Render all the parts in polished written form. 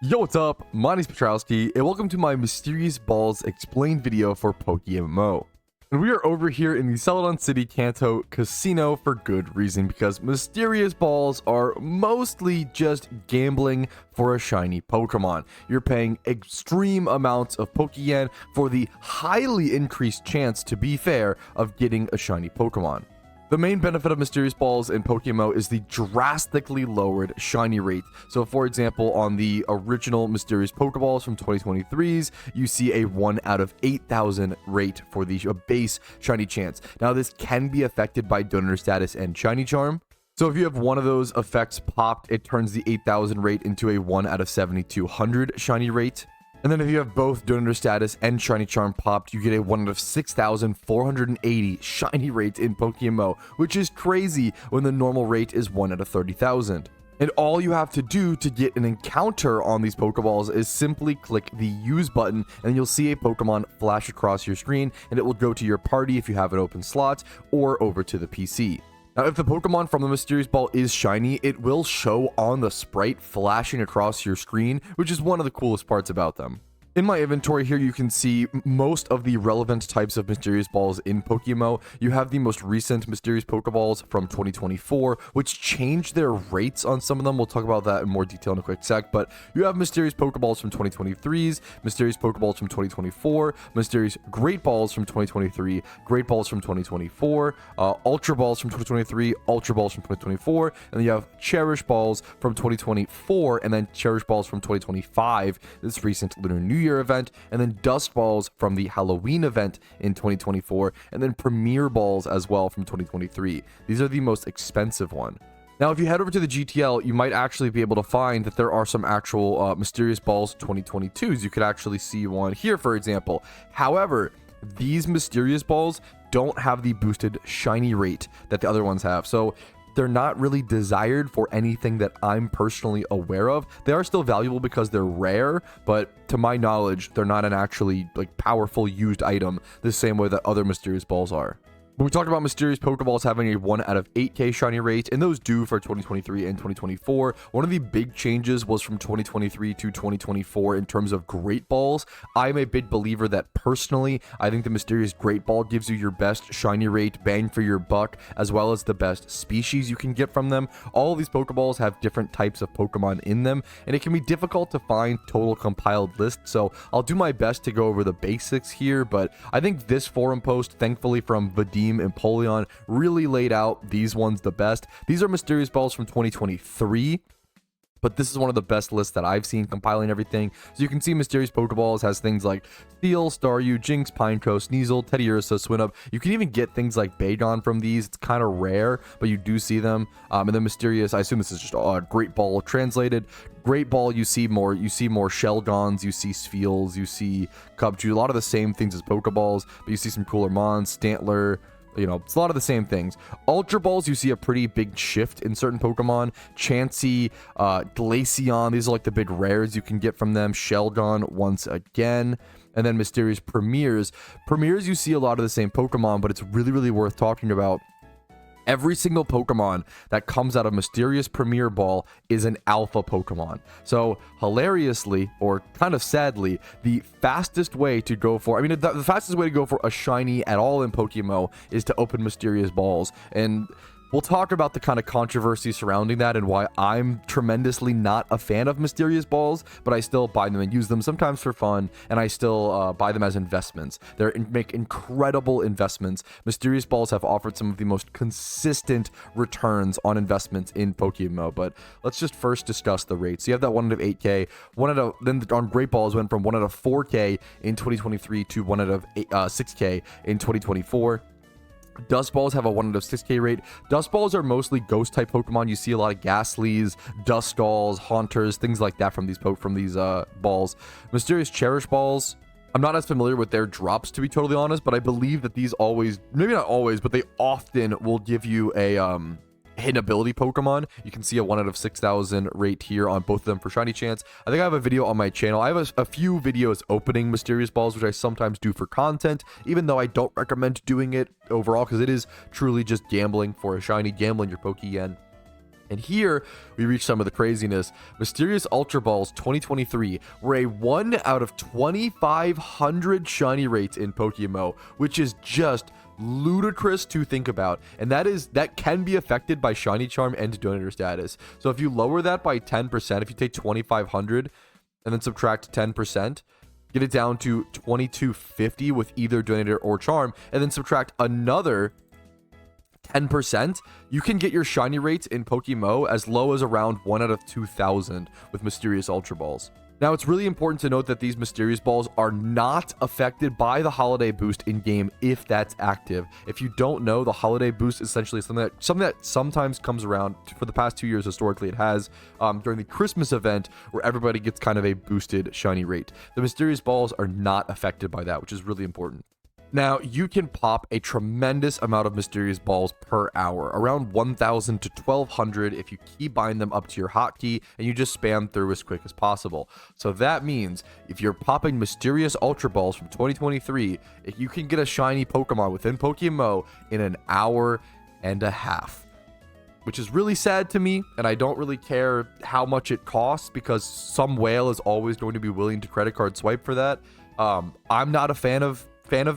Yo, what's up? My name's Patrouski, and welcome to my Mysterious Balls Explained video for PokeMMO. And we are over here in the Celadon City Kanto Casino for good reason, because Mysterious Balls are mostly just gambling for a shiny Pokemon. You're paying extreme amounts of Pokeyen for the highly increased chance, to be fair, of getting a shiny Pokemon. The main benefit of Mysterious Balls in PokeMMO is the drastically lowered shiny rate. So for example, on the original Mysterious Pokeballs from 2023s, you see a 1 out of 8,000 rate for the base shiny chance. Now this can be affected by donor status and shiny charm. So if you have one of those effects popped, it turns the 8,000 rate into a 1 out of 7,200 shiny rate. And then if you have both donor status and shiny charm popped, you get a 1 out of 6,480 shiny rate in PokeMMO, which is crazy when the normal rate is 1 out of 30,000. And all you have to do to get an encounter on these Pokeballs is simply click the use button, and you'll see a Pokemon flash across your screen, and it will go to your party if you have an open slot, or over to the PC. Now, if the Pokemon from the Mysterious Ball is shiny, it will show on the sprite flashing across your screen, which is one of the coolest parts about them. In my inventory here, you can see most of the relevant types of Mysterious Balls in PokeMMO. You have the most recent Mysterious Pokeballs from 2024, which changed their rates on some of them. We'll talk about that in more detail in a quick sec, but you have Mysterious Pokeballs from 2023s, Mysterious Pokeballs from 2024, Mysterious Great Balls from 2023, Great Balls from 2024, Ultra Balls from 2023, Ultra Balls from 2024, and then you have Cherish Balls from 2024, and then Cherish Balls from 2025, this recent Lunar New Year event, and then Dust Balls from the Halloween event in 2024, and then Premier Balls as well from 2023. These are the most expensive one. Now, if you head over to the GTL, you might actually be able to find that there are some actual Mysterious Balls 2022s. You could actually see one here, for example. However, these Mysterious Balls don't have the boosted shiny rate that the other ones have. So they're not really desired for anything that I'm personally aware of. They are still valuable because they're rare, but to my knowledge, they're not an actually powerful used item the same way that other Mysterious Balls are. When we talked about Mysterious Pokeballs having a 1 out of 8k shiny rate, and those do for 2023 and 2024, one of the big changes was from 2023 to 2024 in terms of Great Balls. I'm a big believer that personally, I think the Mysterious Great Ball gives you your best shiny rate, bang for your buck, as well as the best species you can get from them. All of these Pokeballs have different types of Pokemon in them, and it can be difficult to find total compiled lists, so I'll do my best to go over the basics here, but I think this forum post, thankfully from Vadim and Polion, really laid out these ones the best. These are Mysterious Balls from 2023, but this is one of the best lists that I've seen compiling everything. So you can see Mysterious Pokeballs has things like Steel, Staryu, Jinx, Pineco, Sneasel, Teddiursa, Swinub. You can even get things like Bagon from these. It's kind of rare, but you do see them. And then Mysterious, I assume this is just a Great Ball translated. Great Ball, you see more Shelgons, you see Spheals, you see Cubchoo, a lot of the same things as Pokeballs, but you see some cooler Mons, Stantler. You know, it's a lot of the same things. Ultra Balls, you see a pretty big shift in certain Pokemon. Chansey, Glaceon, these are like the big rares you can get from them. Shelgon, once again. And then Mysterious Premiers. Premiers, you see a lot of the same Pokemon, but it's really, really worth talking about. Every single Pokemon that comes out of Mysterious Premier Ball is an alpha Pokemon. So hilariously, or kind of sadly, the fastest way to go for, the fastest way to go for a shiny at all in PokeMMO is to open Mysterious Balls. And we'll talk about the kind of controversy surrounding that and why I'm tremendously not a fan of Mysterious Balls, but I still buy them and use them sometimes for fun, and I still buy them as investments. They make incredible investments. Mysterious Balls have offered some of the most consistent returns on investments in PokeMMO, but let's just first discuss the rates. So you have that 1 out of 8k, then on Great Balls went from 1 out of 4k in 2023 to 1 out of 6k in 2024. Dust Balls have a 1 out of 6k rate. Dust Balls are mostly ghost type Pokemon. You see a lot of Ghastlies, Duskulls, Haunters, things like that from these balls. Mysterious Cherish Balls, I'm not as familiar with their drops, to be totally honest, but I believe that these always, maybe not always, but they often will give you a hidden ability Pokemon. You can see a 1 out of 6,000 rate here on both of them for shiny chance. I think I have a video on my channel. I have a few videos opening Mysterious Balls, which I sometimes do for content, even though I don't recommend doing it overall, because it is truly just gambling for a shiny, gambling your Pokeyen. And here we reach some of the craziness. Mysterious Ultra Balls 2023 were a 1 out of 2,500 shiny rates in PokeMMO, which is just ludicrous to think about. And that can be affected by shiny charm and donator status. So if you lower that by 10%, if you take 2,500 and then subtract 10%, get it down to 2,250 with either donator or charm, and then subtract another 10%, you can get your shiny rates in PokeMMO as low as around 1 out of 2,000 with Mysterious Ultra Balls. Now, it's really important to note that these Mysterious Balls are not affected by the holiday boost in-game if that's active. If you don't know, the holiday boost is essentially something that sometimes comes around. For the past 2 years, historically, it has during the Christmas event where everybody gets kind of a boosted shiny rate. The Mysterious Balls are not affected by that, which is really important. Now, you can pop a tremendous amount of Mysterious Balls per hour, around 1,000 to 1,200 if you keep buying them up to your hotkey and you just spam through as quick as possible. So that means if you're popping Mysterious Ultra Balls from 2023, you can get a shiny Pokemon within PokeMMO in an hour and a half. Which is really sad to me, and I don't really care how much it costs because some whale is always going to be willing to credit card swipe for that. I'm not a fan of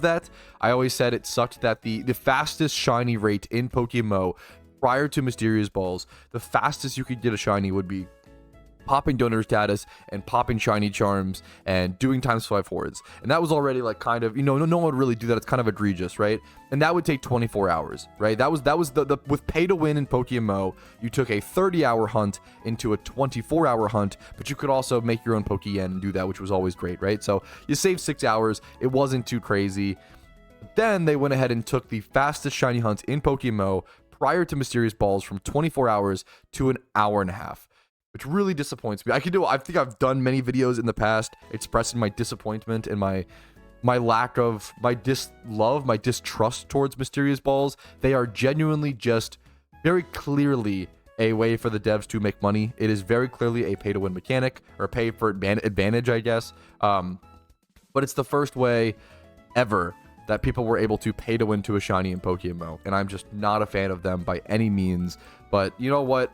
that. I always said it sucked that the fastest shiny rate in PokeMMO prior to Mysterious Balls, the fastest you could get a shiny would be popping donor status and popping shiny charms and doing times 5 forwards. And that was already like kind of, no one would really do that. It's kind of egregious, right? And that would take 24 hours, right? That was the with pay to win in PokeMMO, you took a 30-hour hunt into a 24-hour hunt, but you could also make your own Pokeyen and do that, which was always great, right? So you saved 6 hours. It wasn't too crazy. But then they went ahead and took the fastest shiny hunt in PokeMMO prior to Mysterious Balls from 24 hours to an hour and a half. Which really disappoints me. I think I've done many videos in the past expressing my disappointment and my lack of my distrust towards Mysterious Balls. They are genuinely just very clearly a way for the devs to make money. It is very clearly a pay to win mechanic, or a pay for advantage, I guess. But it's the first way ever that people were able to pay to win to a shiny in PokeMMO, and I'm just not a fan of them by any means. But you know what?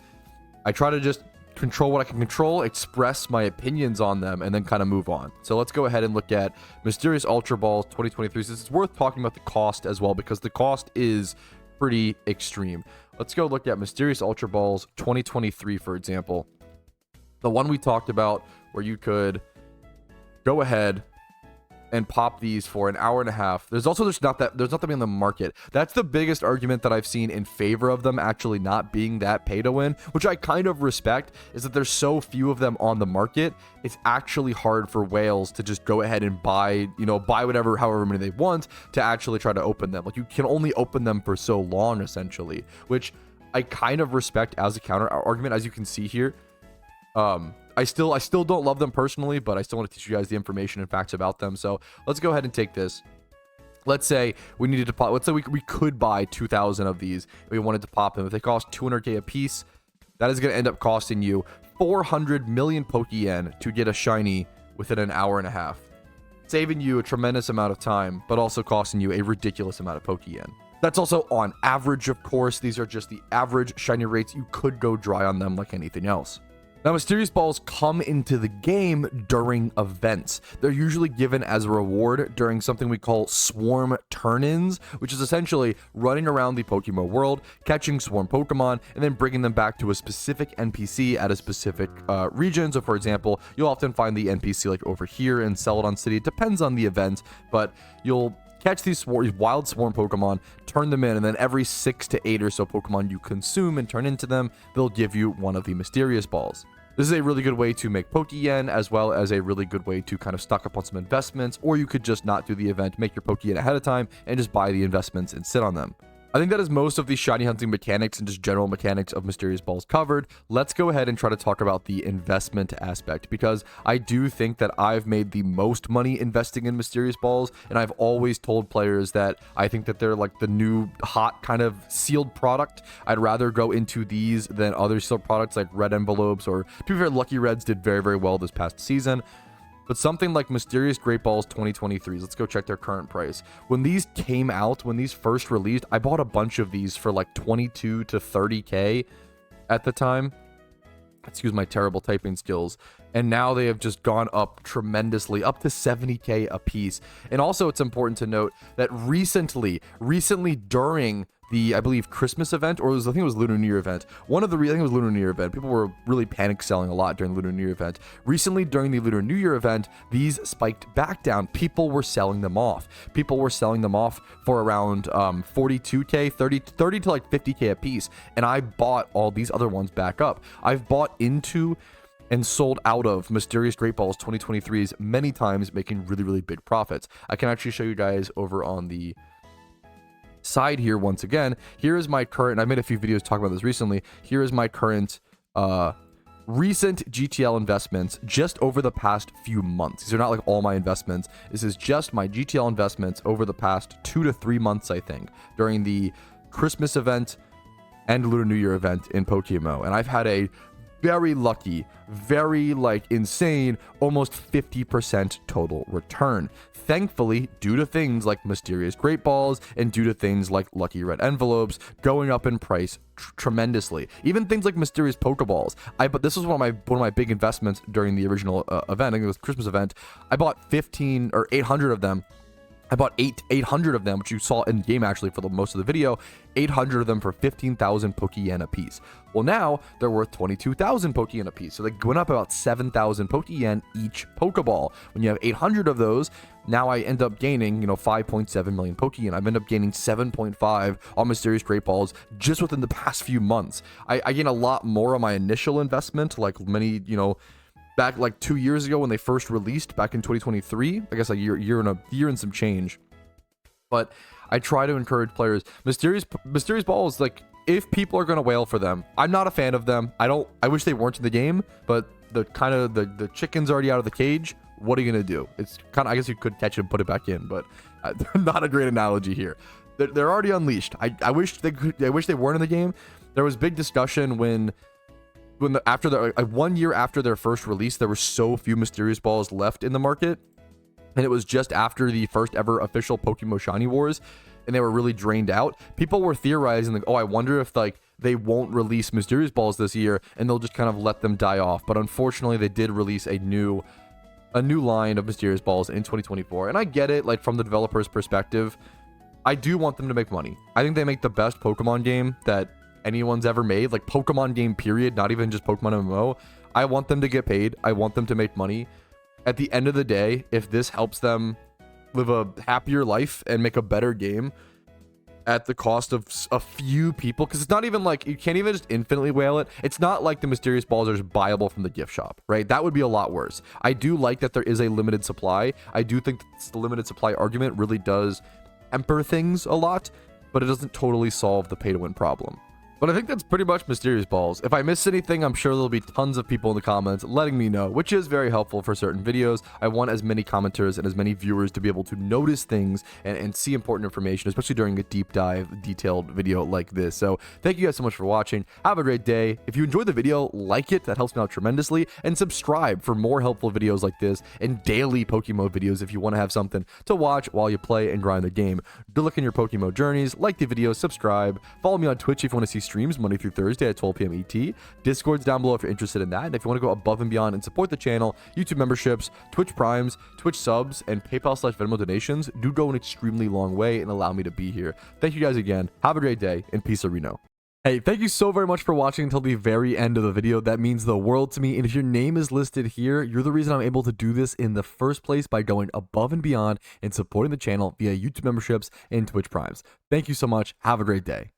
I try to just control what I can control, express my opinions on them, and then kind of move on. So let's go ahead and look at Mysterious Ultra Balls 2023. So it's worth talking about the cost as well, because the cost is pretty extreme. Let's go look at Mysterious Ultra Balls 2023, for example. The one we talked about where you could go ahead and pop these for an hour and a half. There's not that many on the market. That's the biggest argument that I've seen in favor of them actually not being that pay to win, which I kind of respect, is that there's so few of them on the market. It's actually hard for whales to just go ahead and buy however many they want to actually try to open them. Like, you can only open them for so long, essentially, which I kind of respect as a counter argument, as you can see here. I still don't love them personally, but I still want to teach you guys the information and facts about them. So let's go ahead and take this. Let's say we needed to pop. Let's say we could buy 2,000 of these. If we wanted to pop them. If they cost 200k a piece, that is going to end up costing you 400 million Pokeyen to get a shiny within an hour and a half, saving you a tremendous amount of time, but also costing you a ridiculous amount of Pokeyen. That's also on average, of course. These are just the average shiny rates. You could go dry on them like anything else. Now, Mysterious Balls come into the game during events. They're usually given as a reward during something we call swarm turn-ins, which is essentially running around the PokeMMO world, catching swarm Pokemon, and then bringing them back to a specific NPC at a specific region. So, for example, you'll often find the NPC like over here in Celadon City. It depends on the event, but you'll catch these wild swarm Pokemon, turn them in, and then every 6 to 8 or so Pokemon you consume and turn into them, they'll give you one of the Mysterious Balls. This is a really good way to make Pokeyen, as well as a really good way to kind of stock up on some investments, or you could just not do the event, make your Pokeyen ahead of time, and just buy the investments and sit on them. I think that is most of the shiny hunting mechanics and just general mechanics of Mysterious Balls covered. Let's go ahead and try to talk about the investment aspect, because I do think that I've made the most money investing in Mysterious Balls, and I've always told players that I think that they're like the new hot kind of sealed product. I'd rather go into these than other sealed products like red envelopes, or to be fair, Lucky Reds did very, very well this past season. But something like Mysterious Great Balls 2023, let's go check their current price. When these came out, when these first released, I bought a bunch of these for like 22 to 30k. at the time. Excuse my terrible typing skills. And now they have just gone up tremendously, up to 70k a piece. And also it's important to note that recently during the, I believe, Christmas event, or I think it was Lunar New Year event. I think it was Lunar New Year event. People were really panic selling a lot during the Lunar New Year event. Recently, during the Lunar New Year event, these spiked back down. People were selling them off. People were selling them off for around 42k, 30 to like 50k a piece. And I bought all these other ones back up. I've bought into and sold out of Mysterious Great Balls 2023s many times, making really, really big profits. I can actually show you guys over on the side here once again. Here is my current, I made a few videos talking about this recently. Here is my current recent GTL investments just over the past few months. These are not like all my investments. This is just my GTL investments over the past 2 to 3 months, I think, during the Christmas event and Lunar New Year event in PokeMMO. And I've had a very lucky, very like insane, almost 50% total return. Thankfully, due to things like Mysterious Great Balls and due to things like Lucky Red Envelopes going up in price tremendously. Even things like Mysterious Pokeballs. But this was one of my big investments during the original event. I think it was Christmas event. I bought 15 or 800 of them. I bought 800 of them, which you saw in game actually for the most of the video, 800 of them for 15,000 Pokeyen a piece. Well, now they're worth 22,000 Pokeyen a piece. So they went up about 7,000 Pokeyen each Pokeball. When you have 800 of those, now I end up gaining, 5.7 million Pokeyen. I've ended up gaining 7.5 on Mysterious Great Balls just within the past few months. I gain a lot more on my initial investment, like many, back like 2 years ago when they first released back in 2023, I guess a year and some change. But I try to encourage players. Mysterious Balls, like, if people are gonna wail for them, I'm not a fan of them. I wish they weren't in the game, but the chicken's already out of the cage. What are you gonna do? It's kind of, I guess you could catch it and put it back in, but not a great analogy here. They're already unleashed. I wish they weren't in the game. There was big discussion when after 1 year after their first release, there were so few Mysterious Balls left in the market, and it was just after the first ever official Pokemon Shiny Wars, and they were really drained out. People were theorizing like, oh, I wonder if like they won't release Mysterious Balls this year and they'll just kind of let them die off. But unfortunately, they did release a new line of Mysterious Balls in 2024, and I get it. Like, from the developer's perspective, I do want them to make money. I think they make the best Pokemon game that anyone's ever made, like Pokemon game period, not even just Pokemon MMO. I want them to get paid. I want them to make money. At the end of the day, if this helps them live a happier life and make a better game at the cost of a few people, because it's not even like, you can't even just infinitely whale it. It's not like the Mysterious Balls are just buyable from the gift shop, right? That would be a lot worse. I do like that there is a limited supply. I do think that the limited supply argument really does temper things a lot, but it doesn't totally solve the pay to win problem. But I think that's pretty much Mysterious Balls. If I missed anything, I'm sure there'll be tons of people in the comments letting me know, which is very helpful for certain videos. I want as many commenters and as many viewers to be able to notice things and see important information, especially during a deep dive, detailed video like this. So thank you guys so much for watching. Have a great day. If you enjoyed the video, like it. That helps me out tremendously. And subscribe for more helpful videos like this and daily PokeMMO videos if you want to have something to watch while you play and grind the game. Good luck in your PokeMMO journeys. Like the video, subscribe. Follow me on Twitch if you want to see streams Monday through Thursday at 12 p.m. ET. Discord's down below if you're interested in that. And if you want to go above and beyond and support the channel, YouTube memberships, Twitch Primes, Twitch subs, and PayPal/Venmo donations do go an extremely long way and allow me to be here. Thank you guys again. Have a great day, and peace, Reno. Hey, thank you so very much for watching until the very end of the video. That means the world to me. And if your name is listed here, you're the reason I'm able to do this in the first place by going above and beyond and supporting the channel via YouTube memberships and Twitch Primes. Thank you so much. Have a great day.